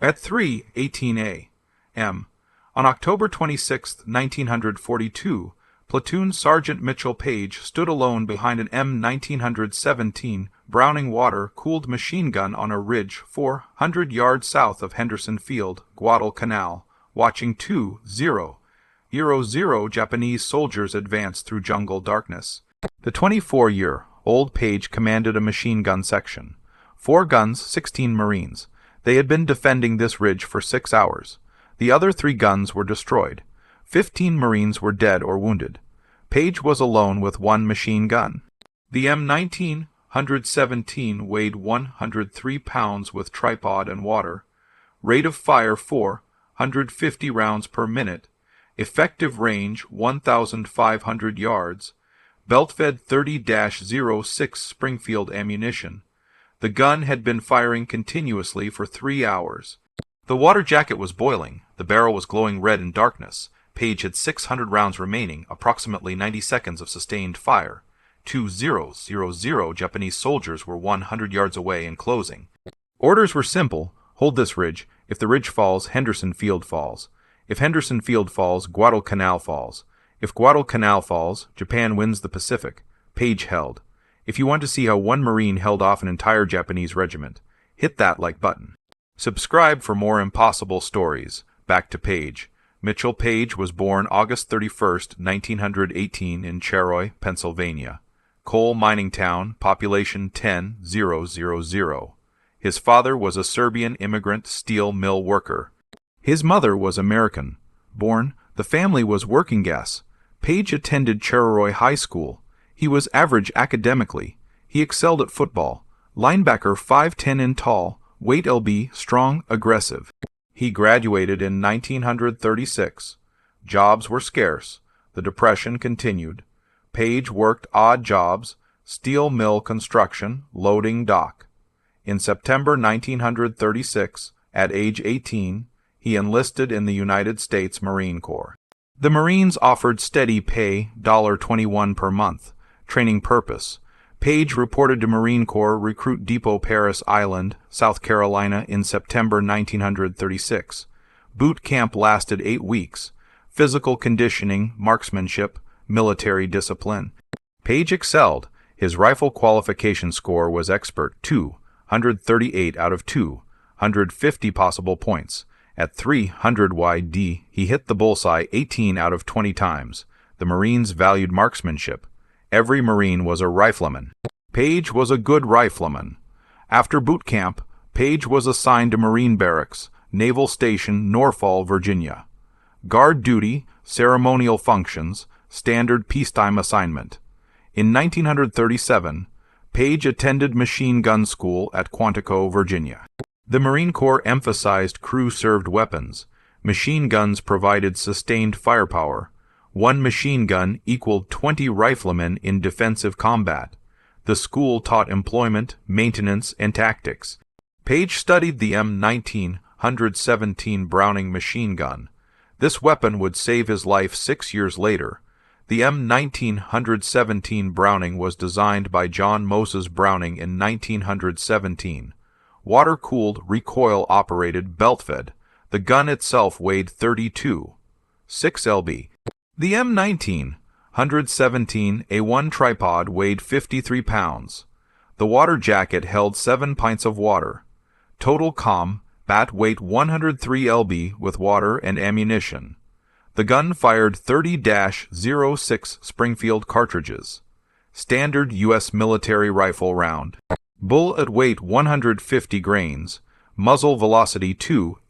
At 3:18 a.m. on October 26, 1942, Platoon Sergeant Mitchell Page stood alone behind an M1917 Browning water-cooled machine gun on a ridge 400 yards south of Henderson Field, Guadalcanal, watching 2-0 Japanese soldiers advance through jungle darkness. The 24-year-old Page commanded a machine gun section. 4 guns, 16 Marines. They had been defending this ridge for 6 hours. The other 3 guns were destroyed. 15 Marines were dead or wounded. Page was alone with 1 machine gun. The M1917 weighed 103 pounds with tripod and water. Rate of fire 450 rounds per minute. Effective range 1,500 yards. Belt-fed 30-06 Springfield ammunition. The gun had been firing continuously for 3 hours. The water jacket was boiling. The barrel was glowing red in darkness. Page had 600 rounds remaining, approximately 90 seconds of sustained fire. 2-0 Japanese soldiers were 100 yards away and closing. Orders were simple. Hold this ridge. If the ridge falls, Henderson Field falls. If Henderson Field falls, Guadalcanal falls. If Guadalcanal falls, Japan wins the Pacific. Page held. If you want to see how 1 Marine held off an entire Japanese regiment, hit that like button. Subscribe for more impossible stories. Back to Page. Mitchell Page was born August 31, 1918 in Charoy, Pennsylvania. Coal mining town, population 10,000. His father was a Serbian immigrant steel mill worker. His mother was American. Born, the family was working gas. Page attended Charoy High School. He was average academically. He excelled at football. Linebacker 5'10" in tall, weight lb, strong, aggressive. He graduated in 1936. Jobs were scarce. The Depression continued. Page worked odd jobs, steel mill construction, loading dock. In September 1936, at age 18, he enlisted in the United States Marine Corps. The Marines offered steady pay, $21 per month. Training purpose. Page reported to Marine Corps Recruit Depot Paris Island, South Carolina in September 1936. Boot camp lasted 8 weeks. Physical conditioning, marksmanship, military discipline. Page excelled. His rifle qualification score was expert 238 out of 250 possible points. At 300 YD, he hit the bullseye 18 out of 20 times. The Marines valued marksmanship. Every Marine was a rifleman. Page was a good rifleman. After boot camp, Page was assigned to Marine Barracks, Naval Station, Norfolk, Virginia. Guard duty, ceremonial functions, standard peacetime assignment. In 1937, Page attended machine gun school at Quantico, Virginia. The Marine Corps emphasized crew-served weapons. Machine guns provided sustained firepower. 1 machine gun equaled 20 riflemen in defensive combat. The school taught employment, maintenance, and tactics. Page studied the M1917 Browning machine gun. This weapon would save his life 6 years later. The M1917 Browning was designed by John Moses Browning in 1917. Water-cooled, recoil-operated, belt-fed. The gun itself weighed 32.6 lb. The M1917A1 tripod weighed 53 pounds. The water jacket held 7 pints of water. Total combat weight 103 lb with water and ammunition. The gun fired 30-06 Springfield cartridges. Standard U.S. military rifle round. Bullet weight 150 grains. Muzzle velocity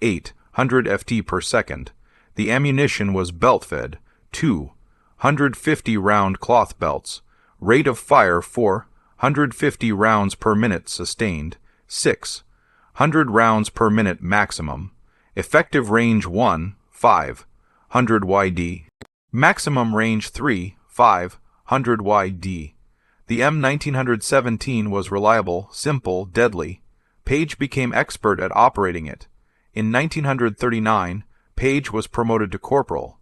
800 ft per second. The ammunition was belt-fed. 250 round cloth belts. Rate of fire 450 rounds per minute sustained. 600 rounds per minute maximum. Effective range 1,500 YD. Maximum range 3,500 YD. The M1917 was reliable, simple, deadly. Page became expert at operating it. In 1939, Page was promoted to corporal.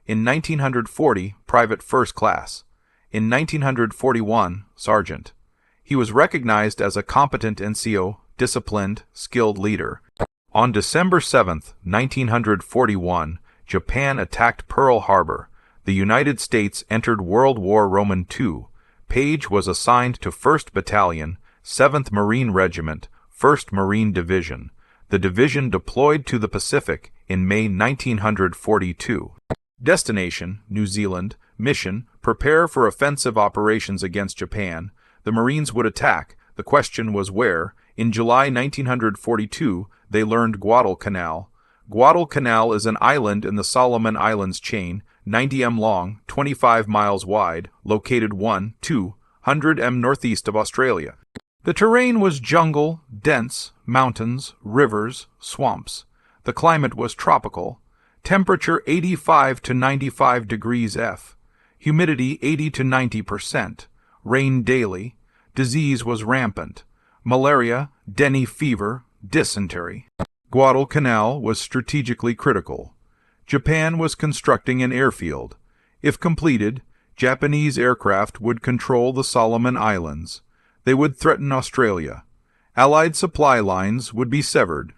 In 1940, private first class. In 1941, sergeant. He was recognized as a competent NCO, disciplined, skilled leader. On December 7, 1941, Japan attacked Pearl Harbor. The United States entered World War II. Page was assigned to 1st Battalion, 7th Marine Regiment, 1st Marine Division. The division deployed to the Pacific in May 1942. Destination: New Zealand. Mission: prepare for offensive operations against Japan. The Marines would attack. The question was where. In July 1942, they learned Guadalcanal. Guadalcanal is an island in the Solomon Islands chain, 90 m long, 25 miles wide, located 200 m northeast of Australia. The terrain was jungle, dense, mountains, rivers, swamps. The climate was tropical. Temperature 85 to 95 degrees F. Humidity 80 to 90%. Rain daily. Disease was rampant. Malaria, dengue fever, dysentery. Guadalcanal was strategically critical. Japan was constructing an airfield. If completed, Japanese aircraft would control the Solomon Islands. They would threaten Australia. Allied supply lines would be severed.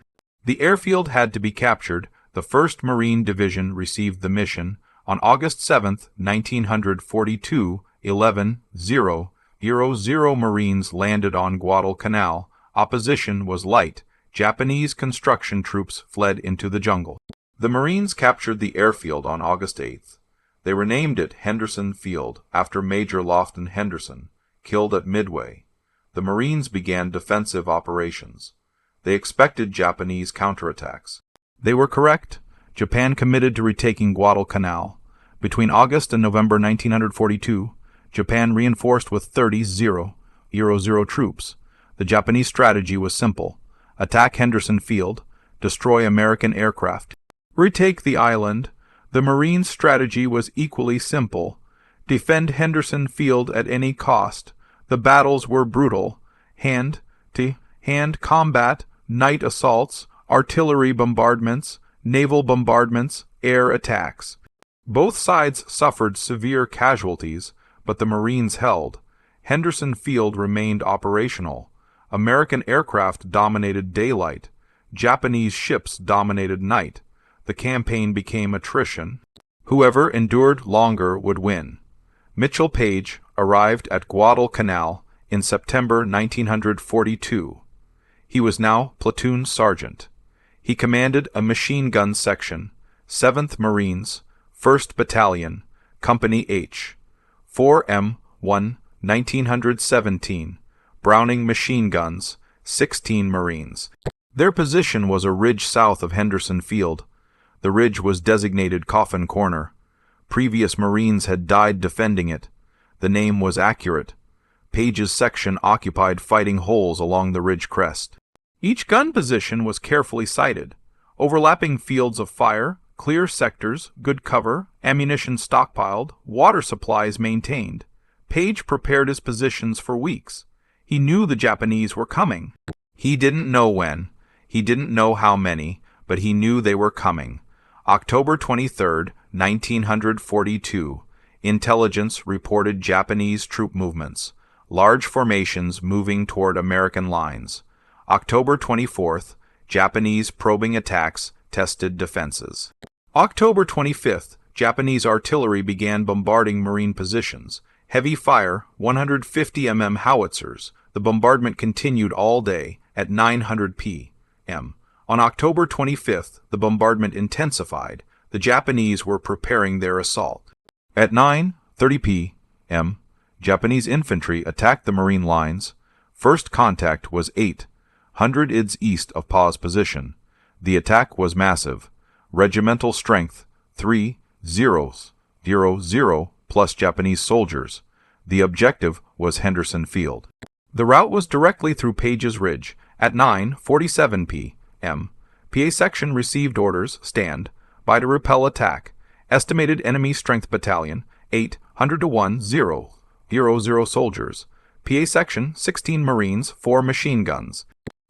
The airfield had to be captured. The 1st Marine Division received the mission. On August 7, 1942, 11:00 Marines landed on Guadalcanal. Opposition was light. Japanese construction troops fled into the jungle. The Marines captured the airfield on August 8th. They renamed it Henderson Field, after Major Lofton Henderson, killed at Midway. The Marines began defensive operations. They expected Japanese counterattacks. They were correct. Japan committed to retaking Guadalcanal. Between August and November 1942, Japan reinforced with 30,000 troops. The Japanese strategy was simple: attack Henderson Field, destroy American aircraft, retake the island. The Marines' strategy was equally simple: defend Henderson Field at any cost. The battles were brutal: hand-to-hand combat, night assaults, artillery bombardments, naval bombardments, air attacks. Both sides suffered severe casualties, but the Marines held. Henderson Field remained operational. American aircraft dominated daylight. Japanese ships dominated night. The campaign became attrition. Whoever endured longer would win. Mitchell Page arrived at Guadalcanal in September 1942. He was now platoon sergeant. He commanded a machine gun section, 7th Marines, 1st Battalion, Company H, 4M1, 1917, Browning machine guns, 16 Marines. Their position was a ridge south of Henderson Field. The ridge was designated Coffin Corner. Previous Marines had died defending it. The name was accurate. Page's section occupied fighting holes along the ridge crest. Each gun position was carefully sighted. Overlapping fields of fire, clear sectors, good cover, ammunition stockpiled, water supplies maintained. Page prepared his positions for weeks. He knew the Japanese were coming. He didn't know when. He didn't know how many, but he knew they were coming. October 23, 1942. Intelligence reported Japanese troop movements. Large formations moving toward American lines. October 24th, Japanese probing attacks tested defenses. October 25th, Japanese artillery began bombarding Marine positions. Heavy fire, 150 mm howitzers. The bombardment continued all day at 900 p.m. On October 25th, the bombardment intensified. The Japanese were preparing their assault. At 9:30 p.m., Japanese infantry attacked the Marine lines. First contact was 800 ids east of Pa's position. The attack was massive. Regimental strength, 3,000 plus Japanese soldiers. The objective was Henderson Field. The route was directly through Page's Ridge. At 9:47 p.m., PA section received orders, stand, by to repel attack. Estimated enemy strength battalion, 800 to 1,000 soldiers. PA section, 16 Marines, 4 machine guns.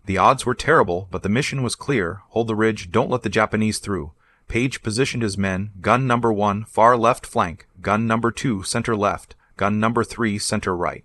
The odds were terrible, but the mission was clear. Hold the ridge, don't let the Japanese through. Page positioned his men, gun number 1, far left flank, gun number 2, center left, gun number 3, center right.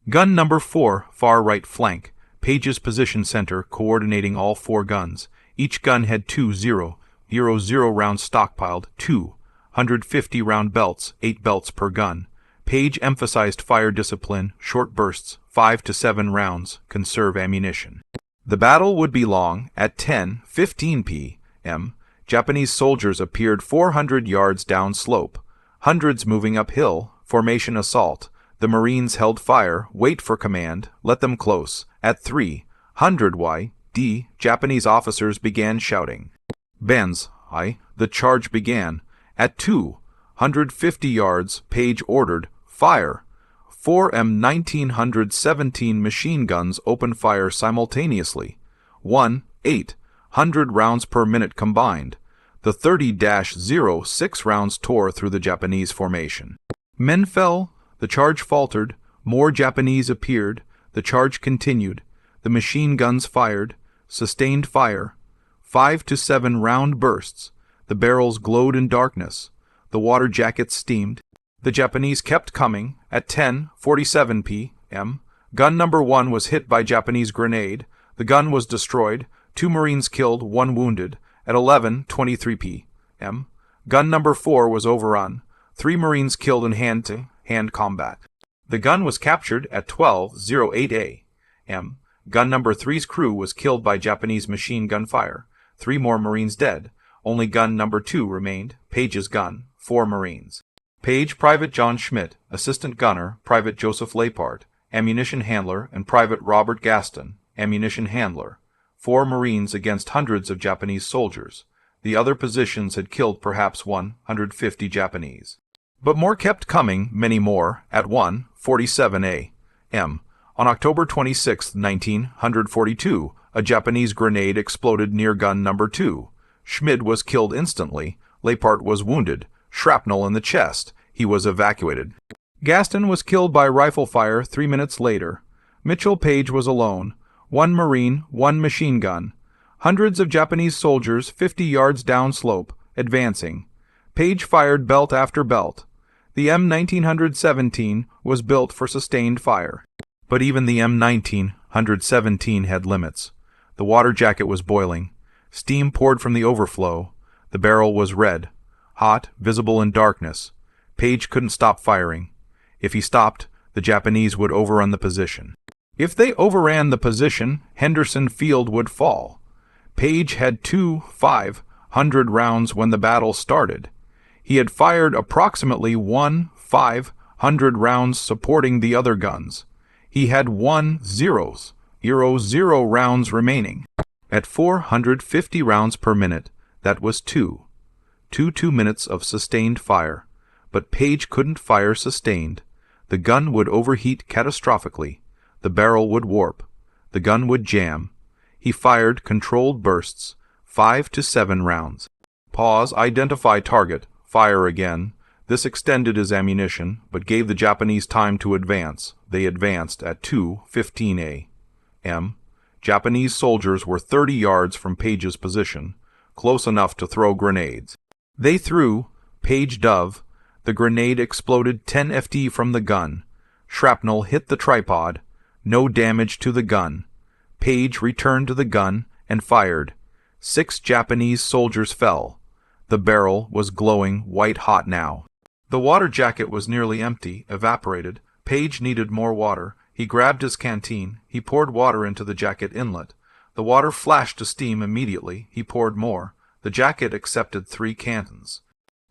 Gun number 4, far right flank. Page's position center, coordinating all 4 guns. Each gun had 2.000 rounds stockpiled, 250-round belts, 8 belts per gun. Page emphasized fire discipline, short bursts, 5 to 7 rounds, conserve ammunition. The battle would be long. At 10:15 p.m., Japanese soldiers appeared 400 yards down slope, hundreds moving uphill, formation assault. The Marines held fire, wait for command, let them close. At 300 YD, Japanese officers began shouting. Banzai, the charge began. At 250 yards, Page ordered, fire. 4 M1917 machine guns opened fire simultaneously. 800 rounds per minute combined. The 30-06 rounds tore through the Japanese formation. Men fell, the charge faltered, more Japanese appeared, the charge continued, the machine guns fired, sustained fire, 5 to 7 round bursts, the barrels glowed in darkness, the water jackets steamed. The Japanese kept coming. At 10:47 p.m., gun number 1 was hit by Japanese grenade. The gun was destroyed, 2 Marines killed, 1 wounded. At 11:23 p.m., gun number 4 was overrun, 3 Marines killed in hand-to-hand combat. The gun was captured at 12:08 a.m. Gun number 3's crew was killed by Japanese machine gun fire, 3 more Marines dead. Only gun number 2 remained, Page's gun, 4 Marines. Page, Private John Schmidt, Assistant Gunner, Private Joseph Lapart, Ammunition Handler, and Private Robert Gaston, Ammunition Handler. 4 Marines against hundreds of Japanese soldiers. The other positions had killed perhaps 150 Japanese. But more kept coming, many more, at 1:47 a.m. On October 26, 1942, a Japanese grenade exploded near gun number 2. Schmidt was killed instantly. Lapart was wounded, shrapnel in the chest. He was evacuated. Gaston was killed by rifle fire 3 minutes later. Mitchell Page was alone. 1 Marine, 1 machine gun. Hundreds of Japanese soldiers 50 yards downslope, advancing. Page fired belt after belt. The M1917 was built for sustained fire. But even the M1917 had limits. The water jacket was boiling. Steam poured from the overflow. The barrel was red, hot, visible in darkness. Page couldn't stop firing. If he stopped, the Japanese would overrun the position. If they overran the position, Henderson Field would fall. Page had 500 rounds when the battle started. He had fired approximately 500 rounds supporting the other guns. He had 10 rounds remaining. At 450 rounds per minute, that was 2 minutes of sustained fire. But Page couldn't fire sustained. The gun would overheat catastrophically. The barrel would warp. The gun would jam. He fired controlled bursts, 5 to 7 rounds. Pause, identify target, fire again. This extended his ammunition, but gave the Japanese time to advance. They advanced at 2:15 a.m. Japanese soldiers were 30 yards from Page's position, close enough to throw grenades. They threw. Page dove. The grenade exploded 10 ft from the gun. Shrapnel hit the tripod. No damage to the gun. Page returned to the gun and fired. 6 Japanese soldiers fell. The barrel was glowing white-hot now. The water jacket was nearly empty, evaporated. Page needed more water. He grabbed his canteen. He poured water into the jacket inlet. The water flashed to steam immediately. He poured more. The jacket accepted 3 cantons.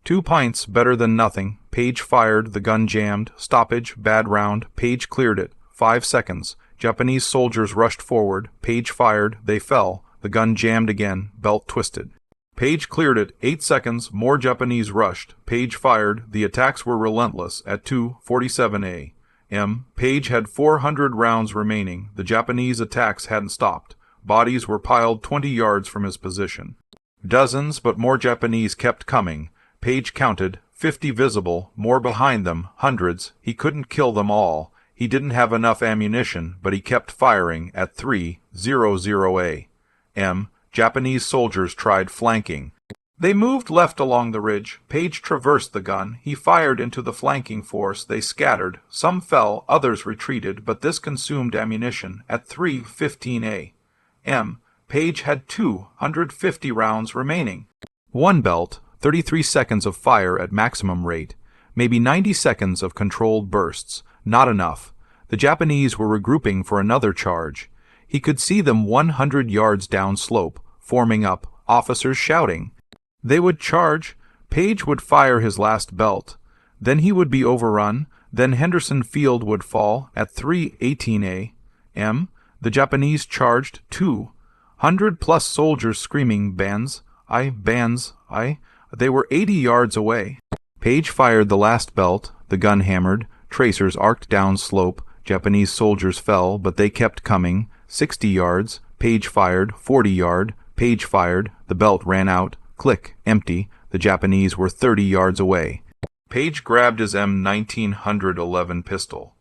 2 pints, better than nothing. Page fired. The gun jammed. Stoppage, bad round. Page cleared it. 5 seconds. Japanese soldiers rushed forward. Page fired. They fell. The gun jammed again. Belt twisted. Page cleared it. 8 seconds. More Japanese rushed. Page fired. The attacks were relentless. At 2:47 a.m., Page had 400 rounds remaining. The Japanese attacks hadn't stopped. Bodies were piled 20 yards from his position. Dozens, but more Japanese kept coming. Page counted. 50 visible. More behind them. Hundreds. He couldn't kill them all. He didn't have enough ammunition, but he kept firing. At 3:00 a.m., Japanese soldiers tried flanking. They moved left along the ridge. Page traversed the gun. He fired into the flanking force. They scattered. Some fell, others retreated, but this consumed ammunition. At 3:15 a.m., Page had 250 rounds remaining. One belt, 33 seconds of fire at maximum rate, maybe 90 seconds of controlled bursts. Not enough. The Japanese were regrouping for another charge. He could see them 100 yards downslope, forming up, officers shouting. They would charge. Page would fire his last belt. Then he would be overrun. Then Henderson Field would fall at 3:18 a.m. The Japanese charged 200+ soldiers screaming, "Bands! Bands! They were 80 yards away. Page fired the last belt. The gun hammered. Tracers arced down slope. Japanese soldiers fell, but they kept coming. 60 yards. Page fired. 40 yard. Page fired. The belt ran out. Click. Empty. The Japanese were 30 yards away. Page grabbed his M1911 pistol.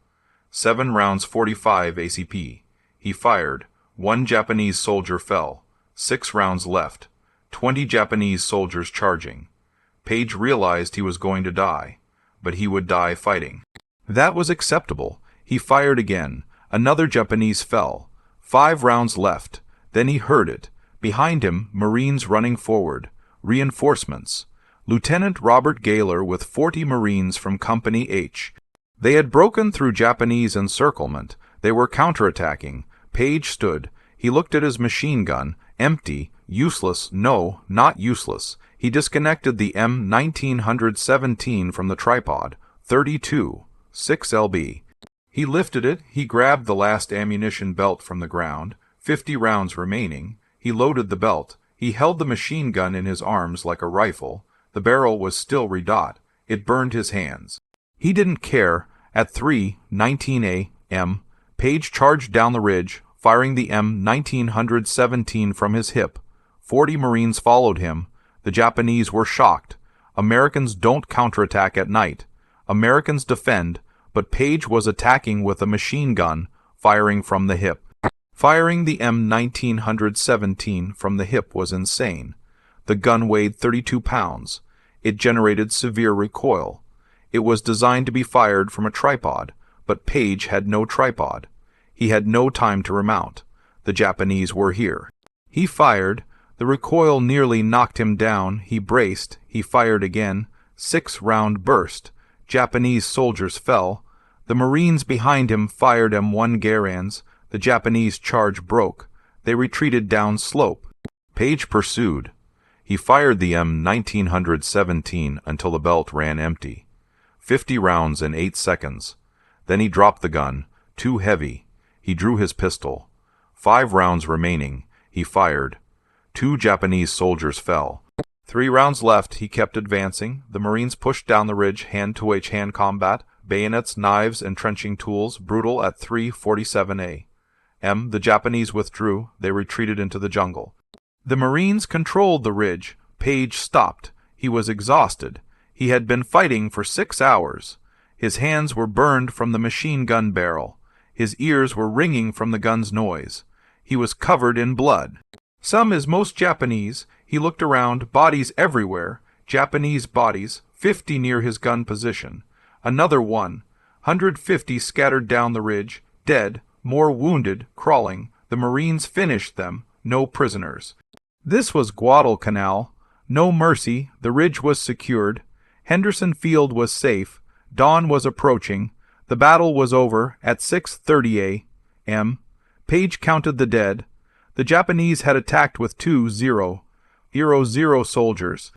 7 rounds 45 ACP. He fired. 1 Japanese soldier fell. 6 rounds left. 20 Japanese soldiers charging. Page realized he was going to die, but he would die fighting. That was acceptable. He fired again. Another Japanese fell. 5 rounds left. Then he heard it. Behind him, Marines running forward. Reinforcements. Lieutenant Robert Gaylor with 40 Marines from Company H. They had broken through Japanese encirclement. They were counterattacking. Page stood. He looked at his machine gun. Empty. Useless. No, not useless. He disconnected the M1917 from the tripod. 32. 6 lb. He lifted it. He grabbed the last ammunition belt from the ground. 50 rounds remaining. He loaded the belt. He held the machine gun in his arms like a rifle. The barrel was still redot. It burned his hands. He didn't care. At 3:19 a.m., Page charged down the ridge, firing the M1917 from his hip. 40 Marines followed him. The Japanese were shocked. Americans don't counterattack at night. Americans defend, but Page was attacking with a machine gun, firing from the hip. Firing the M1917 from the hip was insane. The gun weighed 32 pounds. It generated severe recoil. It was designed to be fired from a tripod, but Page had no tripod. He had no time to remount. The Japanese were here. He fired. The recoil nearly knocked him down. He braced. He fired again. 6-round burst. Japanese soldiers fell. The Marines behind him fired M1 Garands. The Japanese charge broke. They retreated down slope. Page pursued. He fired the M1917 until the belt ran empty. 50 rounds in 8 seconds. Then he dropped the gun. Too heavy. He drew his pistol. 5 rounds remaining. He fired. 2 Japanese soldiers fell. 3 rounds left. He kept advancing. The Marines pushed down the ridge, hand-to-hand combat, bayonets, knives, entrenching tools, brutal at 3:47 a.m. The Japanese withdrew. They retreated into the jungle. The Marines controlled the ridge. Page stopped. He was exhausted. He had been fighting for 6 hours. His hands were burned from the machine gun barrel. His ears were ringing from the gun's noise. He was covered in blood. Some as most Japanese. He looked around, bodies everywhere. Japanese bodies, 50 near his gun position. Another 150 scattered down the ridge, dead, more wounded, crawling. The Marines finished them. No prisoners. This was Guadalcanal. No mercy. The ridge was secured. Henderson Field was safe. Dawn was approaching. The battle was over at 6:30 a.m. Page counted the dead. The Japanese had attacked with 2-0 soldiers.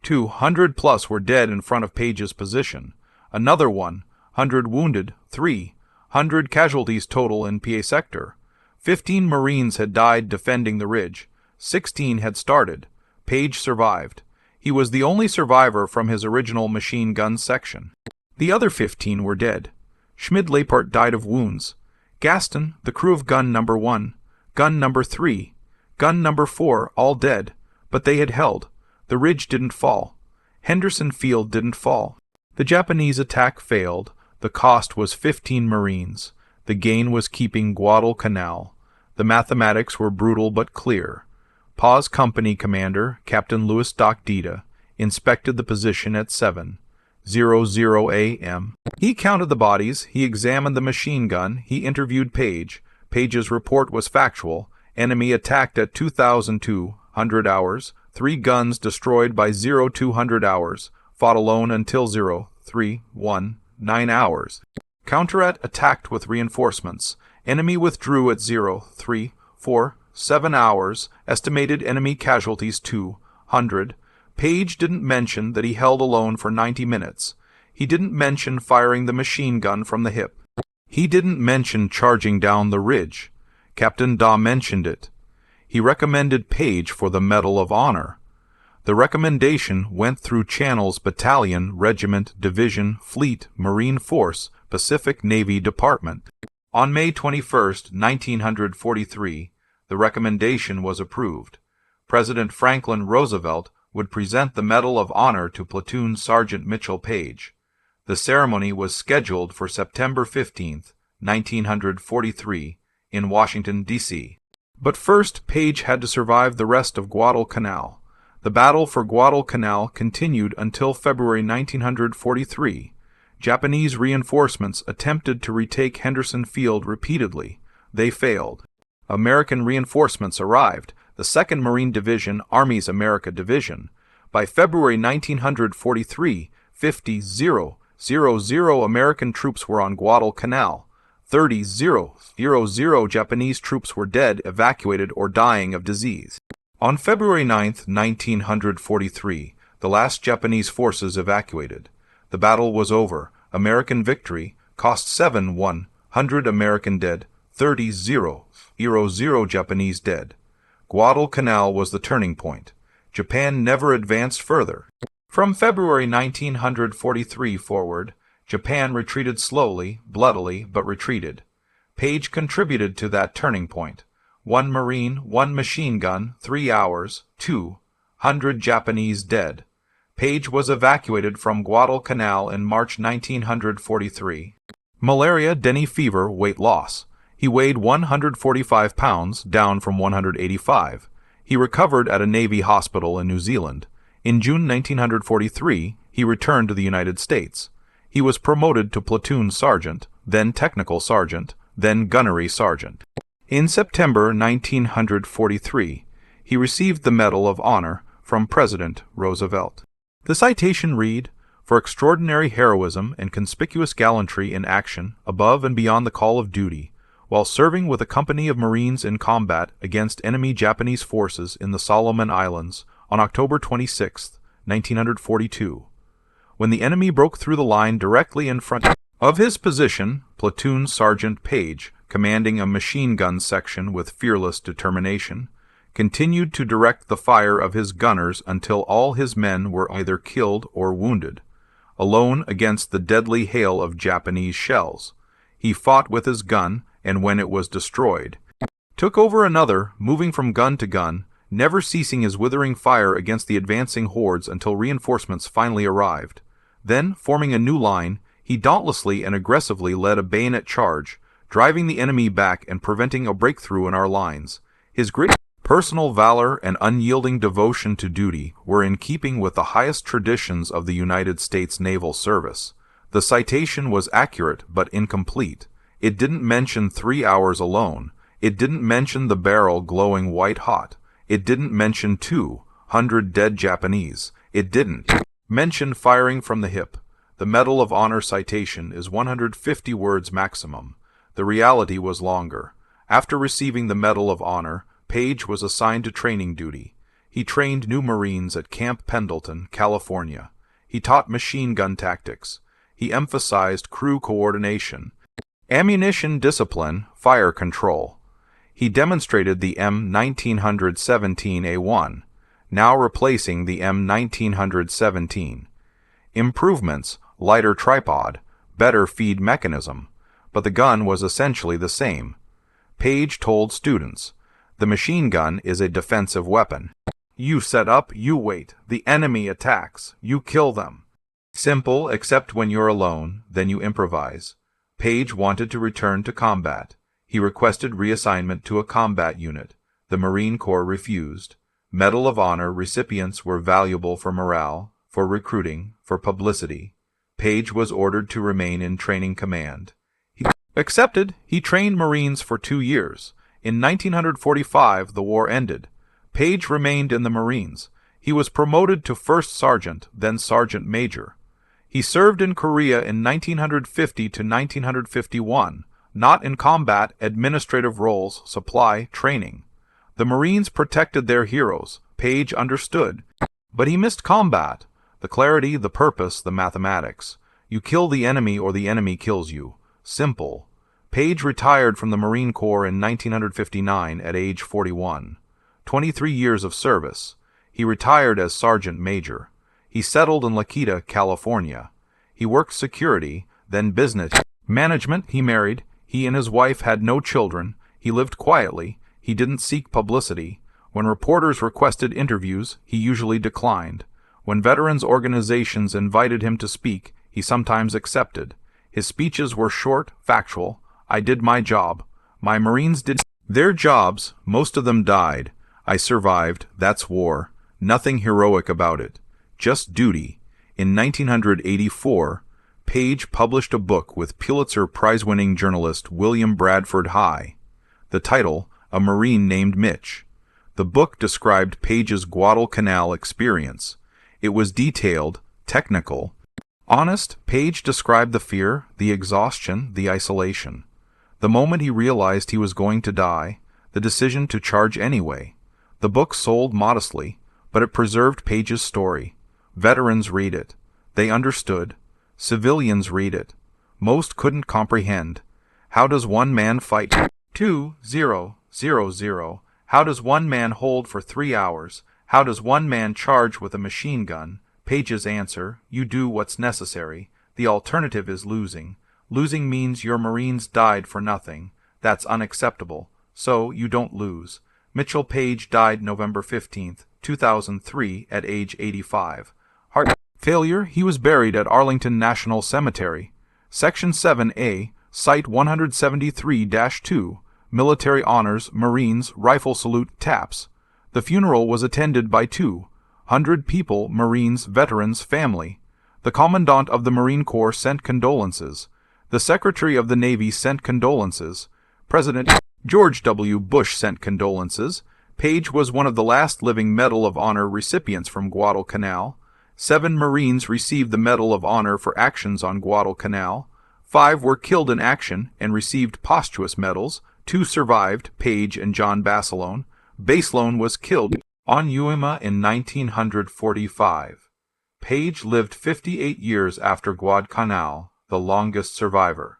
200+ were dead in front of Page's position. Another 100 wounded. 300 casualties total in PA sector. 15 Marines had died defending the ridge. 16 had started. Page survived. He was the only survivor from his original machine gun section. The other 15 were dead. Schmid-Leipart died of wounds. Gaston, the crew of gun number 1, gun number 3, gun number 4, all dead, but they had held. The ridge didn't fall. Henderson Field didn't fall. The Japanese attack failed. The cost was 15 Marines. The gain was keeping Guadalcanal. The mathematics were brutal but clear. Paz Company Commander, Captain Louis Docdita, inspected the position at 7:00 a.m. He counted the bodies, he examined the machine gun, he interviewed Page. Page's report was factual. Enemy attacked at 2,200 hours. 3 guns destroyed by 0200 hours. Fought alone until 0319 hours. Counterattack attacked with reinforcements. Enemy withdrew at 0347 hours. Estimated enemy casualties 200. Page didn't mention that he held alone for 90 minutes. He didn't mention firing the machine gun from the hip. He didn't mention charging down the ridge. Captain Daw mentioned it. He recommended Page for the Medal of Honor. The recommendation went through channels Battalion, Regiment, Division, Fleet, Marine Force, Pacific Navy Department. On May 21, 1943, the recommendation was approved. President Franklin Roosevelt would present the Medal of Honor to Platoon Sergeant Mitchell Page. The ceremony was scheduled for September 15, 1943, in Washington, D.C. But first, Page had to survive the rest of Guadalcanal. The battle for Guadalcanal continued until February 1943. Japanese reinforcements attempted to retake Henderson Field repeatedly. They failed. American reinforcements arrived, the 2nd Marine Division, Army's America Division. By February 1943, 50,000 American troops were on Guadalcanal. 30,000 Japanese troops were dead, evacuated, or dying of disease. On February 9, 1943, the last Japanese forces evacuated. The battle was over. American victory cost 7,100 American dead, 30,000 Japanese dead. Guadalcanal was the turning point. Japan never advanced further. From February 1943 forward, Japan retreated slowly, bloodily, but retreated. Page contributed to that turning point. 1 Marine, 1 machine gun, 3 hours, 200 Japanese dead. Page was evacuated from Guadalcanal in March 1943. Malaria, dengue fever, weight loss. He weighed 145 pounds, down from 185. He recovered at a Navy hospital in New Zealand. In June 1943, he returned to the United States. He was promoted to platoon sergeant, then technical sergeant, then gunnery sergeant. In September 1943, he received the Medal of Honor from President Roosevelt. The citation read, "For extraordinary heroism and conspicuous gallantry in action above and beyond the call of duty, while serving with a company of Marines in combat against enemy Japanese forces in the Solomon Islands on October 26, 1942, when the enemy broke through the line directly in front of his position, Platoon Sergeant Page, commanding a machine gun section with fearless determination, continued to direct the fire of his gunners until all his men were either killed or wounded. Alone against the deadly hail of Japanese shells, he fought with his gun, and when it was destroyed, took over another, moving from gun to gun, never ceasing his withering fire against the advancing hordes until reinforcements finally arrived. Then, forming a new line, he dauntlessly and aggressively led a bayonet charge, driving the enemy back and preventing a breakthrough in our lines. His great personal valor and unyielding devotion to duty were in keeping with the highest traditions of the United States Naval Service. The citation was accurate but incomplete. It didn't mention 3 hours alone. It didn't mention the barrel glowing white hot. It didn't mention 200 dead Japanese. It didn't mention firing from the hip. The Medal of Honor citation is 150 words maximum. The reality was longer. After receiving the Medal of Honor, Page was assigned to training duty. He trained new Marines at Camp Pendleton, California. He taught machine gun tactics. He emphasized crew coordination, ammunition discipline, fire control. He demonstrated the M1917A1, now replacing the M1917. Improvements, lighter tripod, better feed mechanism, but the gun was essentially the same. Page told students, "The machine gun is a defensive weapon. You set up, you wait. The enemy attacks. You kill them. Simple, except when you're alone, then you improvise." Page wanted to return to combat. He requested reassignment to a combat unit. The Marine Corps refused. Medal of Honor recipients were valuable for morale, for recruiting, for publicity. Page was ordered to remain in training command. He accepted. He trained Marines for 2 years. In 1945, the war ended. Page remained in the Marines. He was promoted to first sergeant, then sergeant major. He served in Korea in 1950 to 1951, not in combat, administrative roles, supply, training. The Marines protected their heroes. Page understood. But he missed combat. The clarity, the purpose, the mathematics. You kill the enemy or the enemy kills you. Simple. Page retired from the Marine Corps in 1959 at age 41. 23 years of service. He retired as sergeant major. He settled in La Quinta, California. He worked security, then business management. He married. He and his wife had no children. He lived quietly. He didn't seek publicity. When reporters requested interviews, he usually declined. When veterans organizations invited him to speak, he sometimes accepted. His speeches were short, factual. I did my job. My Marines did their jobs. Most of them died. I survived. That's war. Nothing heroic about it. Just duty. In 1984, Page published a book with Pulitzer Prize-winning journalist William Bradford High. The title, A Marine Named Mitch. The book described Page's Guadalcanal experience. It was detailed, technical, honest. Page described the fear, the exhaustion, the isolation. The moment he realized he was going to die, the decision to charge anyway. The book sold modestly, but it preserved Page's story. Veterans read it. They understood. Civilians read it. Most couldn't comprehend. How does one man fight 2-0-0-0? How does one man hold for 3 hours? How does one man charge with a machine gun? Page's answer, you do what's necessary. The alternative is losing. Losing means your Marines died for nothing. That's unacceptable. So you don't lose. Mitchell Page died November 15, 2003, at age 85. Heart failure, he was buried at Arlington National Cemetery. Section 7A, Site 173-2, Military Honors, Marines, Rifle Salute, Taps. The funeral was attended by 200 people, Marines, veterans, family. The Commandant of the Marine Corps sent condolences. The Secretary of the Navy sent condolences. President George W. Bush sent condolences. Page was one of the last living Medal of Honor recipients from Guadalcanal. 7 Marines received the Medal of Honor for actions on Guadalcanal. 5 were killed in action and received posthumous medals. 2 survived, Page and John Basilone. Basilone was killed on Uima in 1945. Page lived 58 years after Guadalcanal, the longest survivor.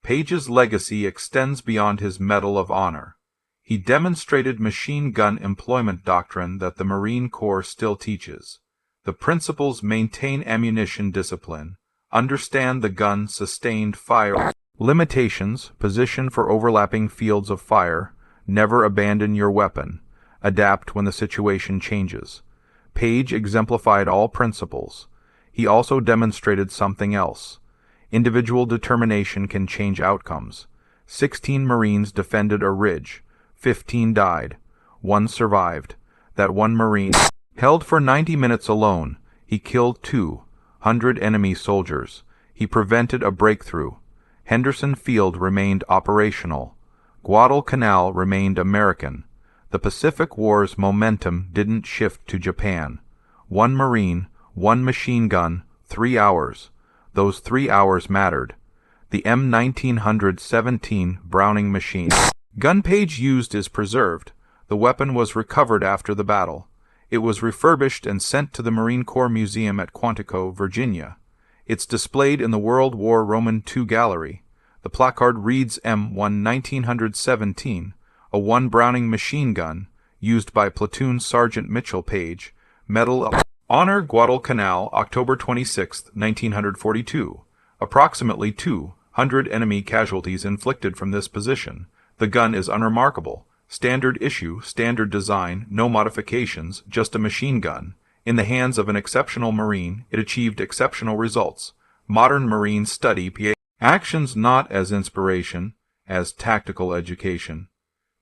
Page's legacy extends beyond his Medal of Honor. He demonstrated machine gun employment doctrine that the Marine Corps still teaches. The principles maintain ammunition discipline, understand the gun sustained fire limitations, position for overlapping fields of fire, never abandon your weapon, adapt when the situation changes. Page exemplified all principles. He also demonstrated something else. Individual determination can change outcomes. 16 Marines defended a ridge. 15 died. 1 survived. That one Marine held for 90 minutes alone. He killed 200 enemy soldiers. He prevented a breakthrough. Henderson Field remained operational. Guadalcanal remained American. The Pacific War's momentum didn't shift to Japan. 1 Marine, 1 machine gun, 3 hours. Those 3 hours mattered. The M1917 Browning machine gun Page used is preserved. The weapon was recovered after the battle. It was refurbished and sent to the Marine Corps Museum at Quantico, Virginia. It's displayed in the World War Roman II Gallery. The placard reads M1 1917, a 1 Browning machine gun, used by Platoon Sergeant Mitchell Page, Medal of Honor, Guadalcanal, October 26, 1942. Approximately 200 enemy casualties inflicted from this position. The gun is unremarkable. Standard issue, standard design, no modifications, just a machine gun. In the hands of an exceptional Marine, it achieved exceptional results. Modern Marines study PA actions not as inspiration, as tactical education.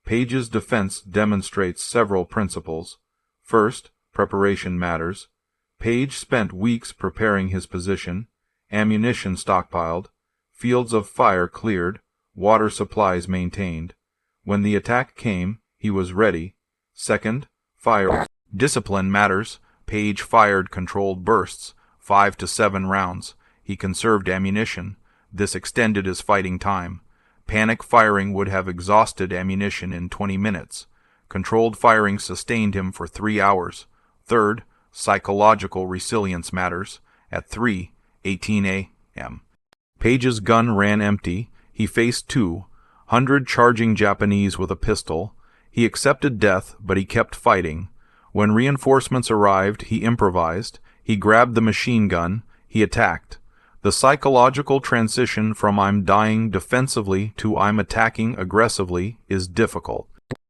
Page's defense demonstrates several principles. First, preparation matters. Page spent weeks preparing his position, ammunition stockpiled, fields of fire cleared, water supplies maintained. When the attack came, he was ready. Second, fire. Discipline matters. Page fired controlled bursts, 5 to 7 rounds. He conserved ammunition. This extended his fighting time. Panic firing would have exhausted ammunition in 20 minutes. Controlled firing sustained him for 3 hours. Third, psychological resilience matters. At 3:18 a.m. Page's gun ran empty. He faced 200 charging Japanese with a pistol. He accepted death, but he kept fighting. When reinforcements arrived, he improvised. He grabbed the machine gun. He attacked. The psychological transition from I'm dying defensively to I'm attacking aggressively is difficult.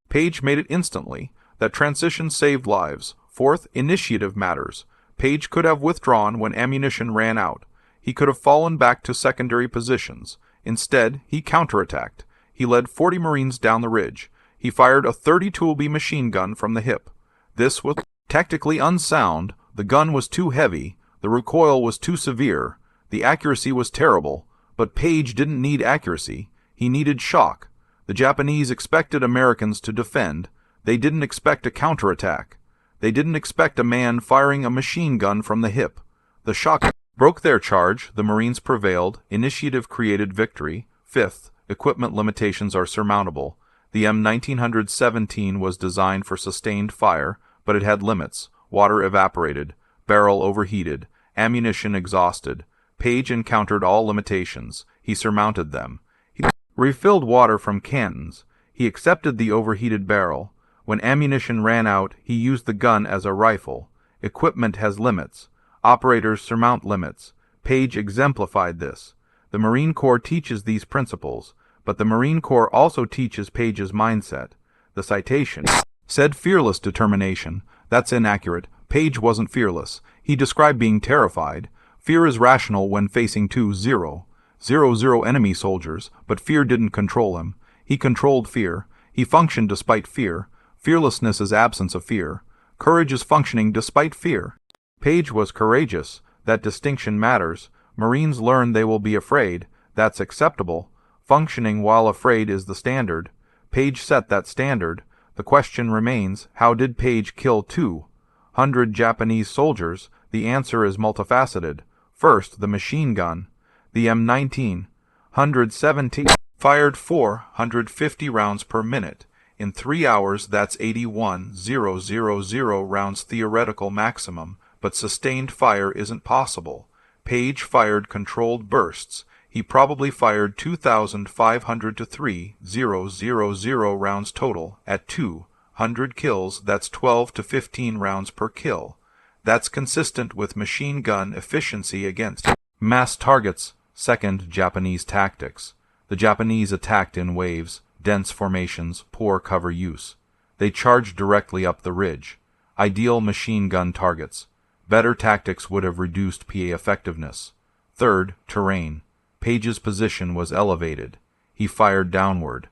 Page made it instantly. That transition saved lives. Fourth, initiative matters. Page could have withdrawn when ammunition ran out. He could have fallen back to secondary positions. Instead, he counterattacked. He led 40 Marines down the ridge. He fired a 30-toolby machine gun from the hip. This was tactically unsound. The gun was too heavy. The recoil was too severe. The accuracy was terrible. But Page didn't need accuracy. He needed shock. The Japanese expected Americans to defend. They didn't expect a counterattack. They didn't expect a man firing a machine gun from the hip. The shock broke their charge. The Marines prevailed. Initiative created victory. Fifth, equipment limitations are surmountable. The M1917 was designed for sustained fire, but it had limits. Water evaporated. Barrel overheated. Ammunition exhausted. Page encountered all limitations. He surmounted them. He refilled water from cannons. He accepted the overheated barrel. When ammunition ran out, he used the gun as a rifle. Equipment has limits. Operators surmount limits. Page exemplified this. The Marine Corps teaches these principles, but the Marine Corps also teaches Page's mindset. The citation said fearless determination. That's inaccurate. Page wasn't fearless. He described being terrified. Fear is rational when facing 2-0 enemy soldiers, but fear didn't control him. He controlled fear. He functioned despite fear. Fearlessness is absence of fear. Courage is functioning despite fear. Page was courageous. That distinction matters. Marines learn they will be afraid. That's acceptable. Functioning while afraid is the standard. Page set that standard. The question remains, how did Page kill 200 Japanese soldiers? The answer is multifaceted. First, the machine gun. The M1917 fired 450 rounds per minute. In 3 hours, that's 81,000 rounds theoretical maximum, but sustained fire isn't possible. Page fired controlled bursts. He probably fired 2,500 to 3,000 rounds total. At 200 kills, that's 12 to 15 rounds per kill. That's consistent with machine gun efficiency against mass targets. Second, Japanese tactics. The Japanese attacked in waves, dense formations, poor cover use. They charged directly up the ridge. Ideal machine gun targets. Better tactics would have reduced PA effectiveness. Third, terrain. Page's position was elevated. He fired downward.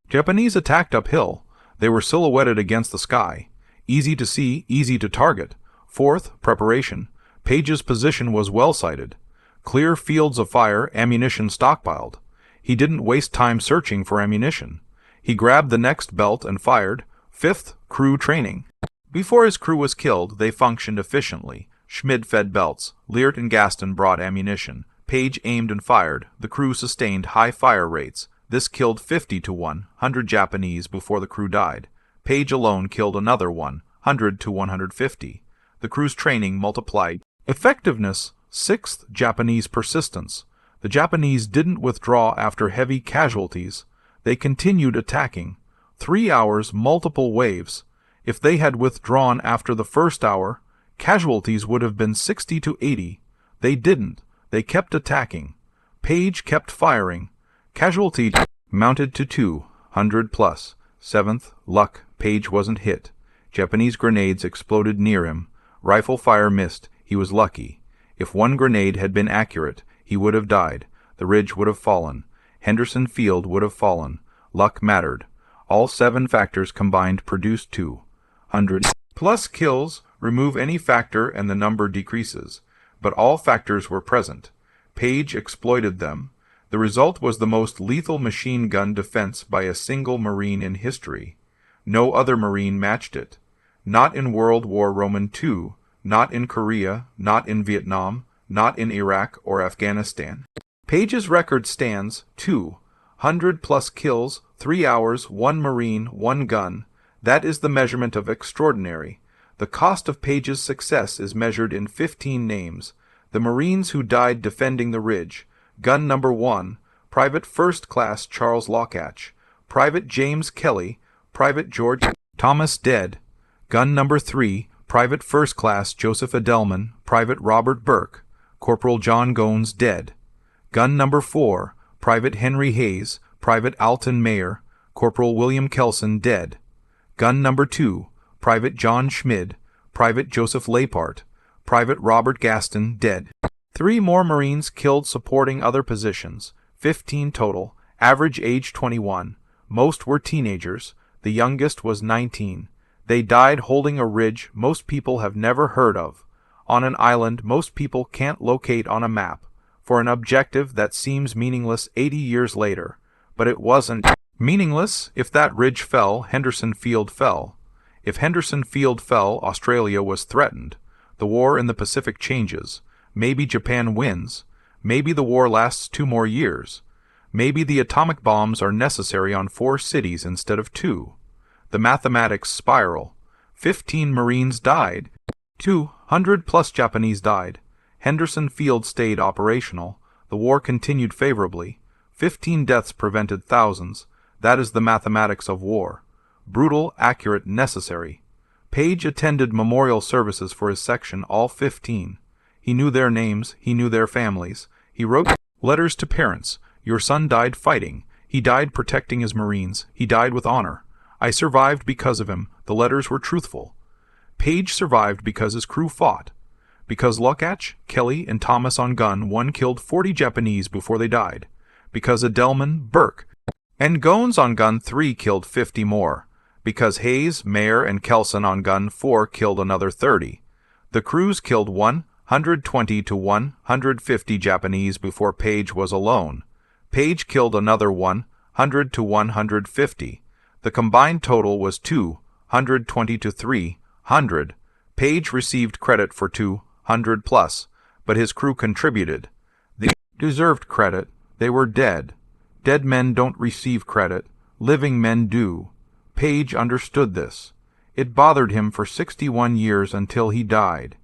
Japanese attacked uphill. They were silhouetted against the sky. Easy to see, easy to target. Fourth, preparation. Page's position was well sighted. Clear fields of fire, ammunition stockpiled. He didn't waste time searching for ammunition. He grabbed the next belt and fired. Fifth, crew training. Before his crew was killed, they functioned efficiently. Schmid fed belts. Leart and Gaston brought ammunition. Page aimed and fired. The crew sustained high fire rates. This killed 50 to 100 Japanese before the crew died. Page alone killed another 100 to 150. The crew's training multiplied. Effectiveness. Sixth, Japanese persistence. The Japanese didn't withdraw after heavy casualties. They continued attacking. 3 hours, multiple waves. If they had withdrawn after the first hour, casualties would have been 60 to 80. They didn't. They kept attacking. Page kept firing. Casualty mounted to 200 plus. Seventh, luck. Page wasn't hit. Japanese grenades exploded near him. Rifle fire missed. He was lucky. If one grenade had been accurate, he would have died. The ridge would have fallen. Henderson Field would have fallen. Luck mattered. All 7 factors combined produced 200 plus kills. Remove any factor and the number decreases. But all factors were present. Page exploited them. The result was the most lethal machine gun defense by a single Marine in history. No other Marine matched it. Not in World War II, not in Korea, not in Vietnam, not in Iraq or Afghanistan. Page's record stands 200+ kills, 3 hours, 1 Marine, 1 gun. That is the measurement of extraordinary. The cost of Page's success is measured in 15 names. The Marines who died defending the ridge. Gun number 1, Private First Class Charles Lockatch. Private James Kelly. Private George Thomas dead. Gun number 3, Private First Class Joseph Edelman. Private Robert Burke. Corporal John Gones dead. Gun number 4, Private Henry Hayes. Private Alton Mayer. Corporal William Kelson dead. Gun number 2, Private John Schmid. Private Joseph Lapart. Private Robert Gaston dead. 3 more Marines killed supporting other positions, 15 total, average age 21. Most were teenagers, the youngest was 19. They died holding a ridge most people have never heard of, on an island most people can't locate on a map, for an objective that seems meaningless 80 years later. But it wasn't meaningless. If that ridge fell, Henderson Field fell. If Henderson Field fell, Australia was threatened. The war in the Pacific changes. Maybe Japan wins. Maybe the war lasts 2 more years. Maybe the atomic bombs are necessary on 4 cities instead of 2. The mathematics spiral. 15 Marines died. 200+ Japanese died. Henderson Field stayed operational. The war continued favorably. 15 deaths prevented thousands. That is the mathematics of war. Brutal, accurate, necessary. Page attended memorial services for his section, all 15. He knew their names, he knew their families. He wrote letters to parents. Your son died fighting. He died protecting his Marines. He died with honor. I survived because of him. The letters were truthful. Page survived because his crew fought. Because Lockatch, Kelly, and Thomas on gun, 1 killed 40 Japanese before they died. Because Edelman, Burke, and Gones on gun, 3 killed 50 more. Because Hayes, Mayer, and Kelson on gun, 4 killed another 30. The crews killed 120 to 150 Japanese before Page was alone. Page killed another 100 to 150. The combined total was 220 to 300. Page received credit for 200+, but his crew contributed. They deserved credit. They were dead. Dead men don't receive credit. Living men do. Page understood this. It bothered him for 61 years until he died.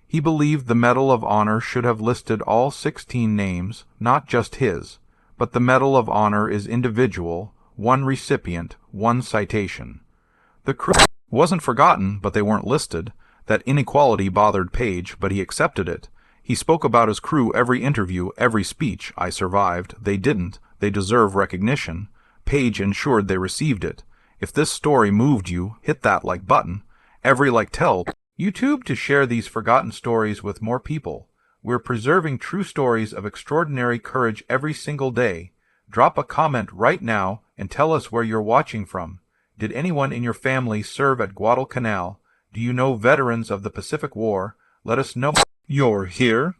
He believed the Medal of Honor should have listed all 16 names, not just his, but the Medal of Honor is individual, 1 recipient, 1 citation. The crew wasn't forgotten, but they weren't listed. That inequality bothered Page, but he accepted it. He spoke about his crew every interview, every speech. I survived. They didn't. They deserve recognition. Page ensured they received it. If this story moved you, hit that like button. Every like tell YouTube to share these forgotten stories with more people. We're preserving true stories of extraordinary courage every single day. Drop a comment right now and tell us where you're watching from. Did anyone in your family serve at Guadalcanal? Do you know veterans of the Pacific War? Let us know. You're here.